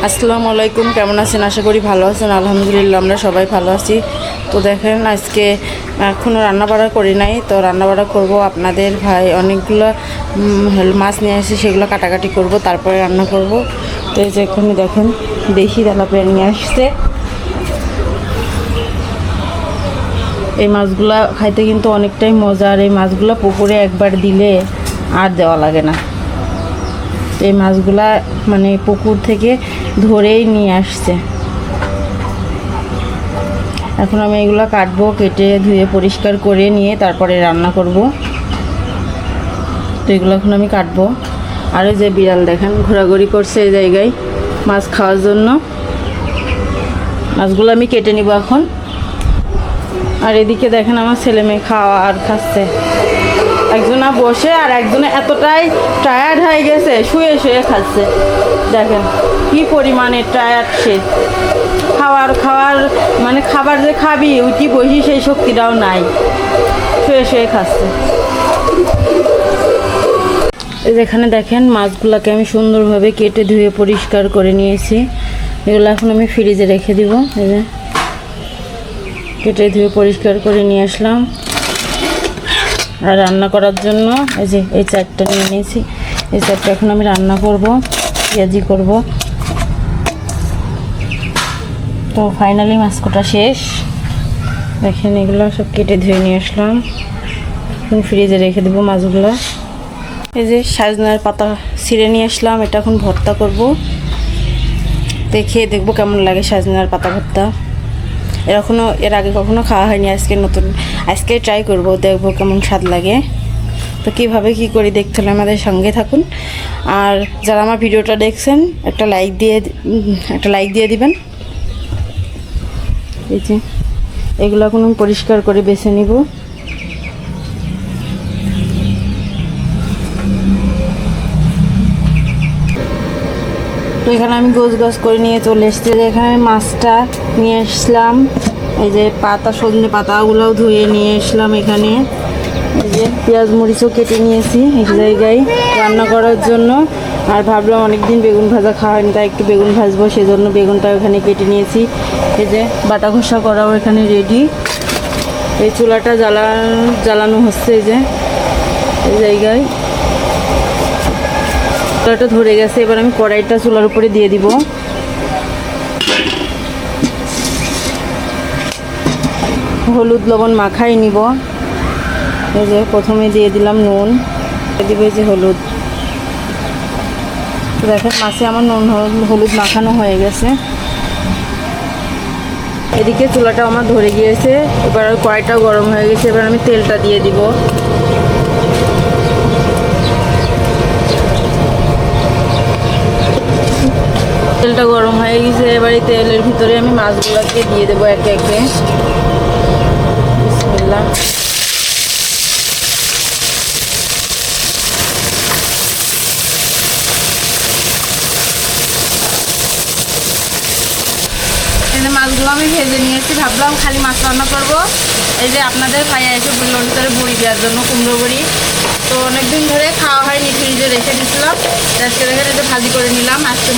আসসালামু আলাইকুম, কেমন আছেন? আশা করি ভালো আছেন। আলহামদুলিল্লাহ আমরা সবাই ভালো আছি। তো দেখেন, আজকে এখনও রান্নাবাড়া করি নাই, তো রান্নাবাড়া করব। আপনাদের ভাই অনেকগুলো মাছ নিয়ে আসছে, সেগুলো কাটাকাটি করব, তারপরে রান্না করব। তো এই যে এখানে দেখেন দেশি তেলাপিয়া নিয়ে আসছে। এই মাছগুলা খাইতে কিন্তু অনেকটাই মজার। এই মাছগুলো পুকুরে একবার দিলে আর দেওয়া লাগে না। এই মাছগুলা মানে পুকুর থেকে ধরেই নিয়ে আসছে। এখন আমি এগুলো কাটবো, কেটে ধুয়ে পরিষ্কার করে নিয়ে তারপরে রান্না করব। তো এগুলো এখন আমি কাটবো। আর এই যে বিড়াল দেখেন ঘোরাঘুরি করছে এই জায়গায় মাছ খাওয়ার জন্য। মাছগুলো আমি কেটে নিব এখন। আর এদিকে দেখেন আমার ছেলে মেয়ে খাওয়া আর খাচ্ছে। একজনা বসে আর একজনে এতটাই টায়ার্ড হয়ে গেছে, শুয়ে শুয়ে খাচ্ছে। দেখেন কি পরিমাণে টায়ার্ড সে। খাওয়ার মানে খাবার যে খাবি উঠি বসি সেই শক্তিটাও নাই, শুয়ে শুয়ে খাচ্ছে। যেখানে দেখেন মাছগুলোকে আমি সুন্দরভাবে কেটে ধুয়ে পরিষ্কার করে নিয়েছি। এগুলো এখন আমি ফ্রিজে রেখে দিব। এই যে কেটে ধুয়ে পরিষ্কার করে নিয়ে আসলাম। আর রান্না করার জন্য এই যে এই চারটা নিয়ে নিয়েছি। এই চারটা এখন আমি রান্না করব, পেঁয়াজি করব। তো ফাইনালি মাছ কাটা শেষ। দেখেন এগুলো সব কেটে ধুয়ে নিয়ে আসলাম, এখন ফ্রিজে রেখে দেবো মাছগুলো। এই যে সজনার পাতা ছিঁড়ে নিয়ে আসলাম, এটা এখন ভর্তা করব। দেখে দেখবো কেমন লাগে সজনার পাতা ভর্তা। এর আগে কখনো খাওয়া হয়নি, আজকে ট্রাই করব, দেখবো কেমন স্বাদ লাগে। তো কীভাবে কী করি দেখতে হলে আমাদের সঙ্গে থাকুন। আর যারা আমার ভিডিওটা দেখছেন একটা লাইক দিয়ে দিবেন। এই যে এগুলো এখন আমি পরিষ্কার করে বেছে নিব। তো এখানে আমি গোছ করে নিয়ে চলে এসেছি। এখানে মাছটা নিয়ে আসলাম, এই যে সজনে পাতাগুলোও ধুয়ে নিয়ে আসলাম। এখানে এই যে পেঁয়াজ মরিচও কেটে নিয়েছি এক জায়গায় রান্না করার জন্য। আর ভাবলাম অনেকদিন বেগুন ভাজা খাওয়া হয়নি, তাই একটু বেগুন ভাজবো, সেজন্য বেগুনটা ওখানে কেটে নিয়েছি। এই যে বাটা ঘষা করাও এখানে রেডি। এই চুলাটা জ্বালানো হচ্ছে। এই যে এই জায়গায় চুলাটা ধরে গেছে। এবার আমি কড়াইটা চুলার উপরে দিয়ে দিব। হলুদ লবণ মাখাই নিব। এই যে প্রথমে দিয়ে দিলাম নুন, দিব এই যে হলুদ। দেখেন মাছে আমার নুন হলুদ মাখানো হয়ে গেছে। এদিকে চুলাটা আমার ধরে গিয়েছে। এবার কড়াইটাও গরম হয়ে গেছে। এবার আমি তেলটা দিয়ে দিব। তেলটা গরম হয়ে গেছে। এবার এই তেলের ভিতরে আমি মাছগুলোকে দিয়ে দেবো একে একে। বিসমিল্লাহ। মাছগুলো আমি ভেজে নিয়েছি, ভাবলাম খালি মাছ রান্না করবো। এই যে আপনাদের ভাইয়া এসে বললো ভিতরে বড়ি দেওয়ার জন্য, কুমড়ো বড়ি। তো অনেকদিন ধরে খাওয়া হয়নি, ফ্রিজে রেখে দিয়েছিলাম। আজকে দেখেন এটা ভাজি করে নিলাম। আজকে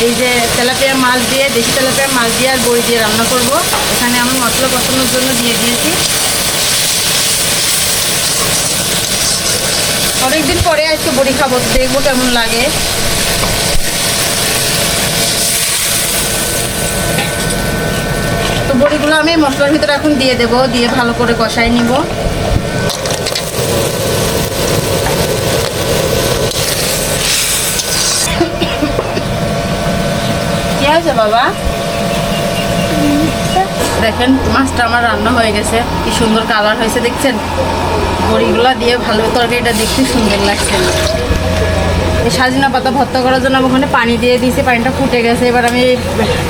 এই যে তেলাপিয়া মাছ দিয়ে, দেশি তেলাপিয়া মাছ দিয়ে আর বড়ি দিয়ে রান্না করব। এখানে আমি মশলা কষানোর জন্য দিয়ে দিয়েছি। অনেকদিন পরে আজকে বড়ি খাবো, দেখবো কেমন লাগে। তো বড়িগুলো আমি মশলার ভিতরে এখন দিয়ে দেবো, দিয়ে ভালো করে কষাই নিব। কি হয়েছে বাবা? দেখেন মাছটা আমার রান্না হয়ে গেছে, কি সুন্দর কালার হয়েছে দেখছেন। বড়িগুলো দিয়ে ভালো তরকারিটা দেখতে সুন্দর লাগছে। এই সজনা পাতা ভর্তা করার জন্য আমি ওখানে পানি দিয়ে দিয়েছি, পানিটা ফুটে গেছে। এবার আমি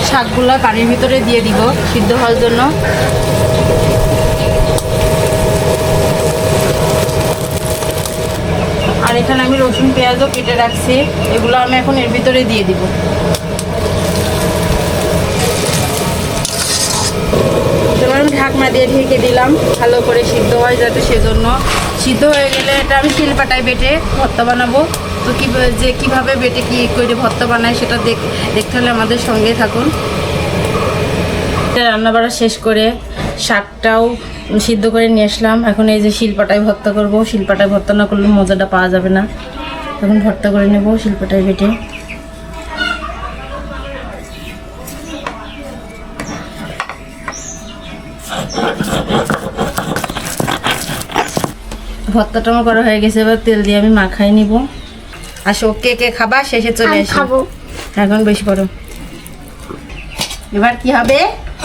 শাকগুলো পানির ভিতরে দিয়ে দিব সিদ্ধ হওয়ার জন্য। আর এখানে আমি রসুন পেঁয়াজও কেটে রাখছি, এগুলো আমি এখন এর ভিতরে দিয়ে দিব। এবার আমি ঢাকনা দিয়ে ঢেকে দিলাম, ভালো করে সিদ্ধ হয় যাতে, সেজন্য। সিদ্ধ হয়ে গেলে এটা আমি শিলপাটায় বেটে ভর্তা বানাবো। তো কিভাবে বেটে কি করে ভর্তা বানায় সেটা দেখতে হলে আমাদের সঙ্গে থাকুন। রান্না বাড়া শেষ করে শাকটাও সিদ্ধ করে নিয়ে আসলাম। এখন এই যে শিলপাটায় ভর্তা করব। শিলপাটায় ভর্তা না করলে মজাটা পাওয়া যাবে না। এখন ভর্তা করে নেব শিলপাটায় বেটে। ভর্তাটা আমার করা হয়ে গেছে, এবার তেল দিয়ে আমি মাখাই নিব। আসো, কে কে খাবা শেষে চলে আসি। এখন বেশি করো। এবার কি হবে?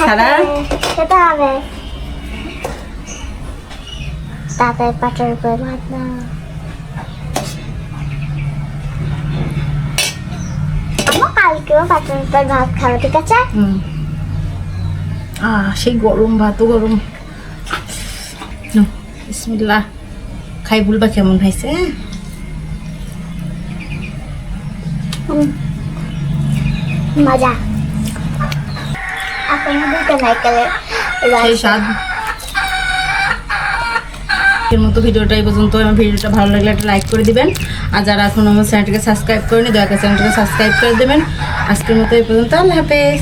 সারা খেতে হবে। তারপরে পাটের উপর ভাত না। আমার কালকেও পাটের উপর ভাত খাবো, ঠিক আছে? সেই গরম ভাতও গরম। বিসমিল্লাহ, খাই বলবা কেমন হয়েছে। মজা। এখন দুটো নারকেলের সেই স্বাদ। এর মতো ভিডিওটা এই পর্যন্ত। আমার ভিডিওটা ভালো লাগলে একটা লাইক করে দিবেন, আর যারা এখন আমার চ্যানেলটাকে সাবস্ক্রাইব করেনি দয়া করে চ্যানেলটাকে সাবস্ক্রাইব করে দেবেন। আজকের মতো এই পর্যন্ত। আল্লাহ হাফেজ।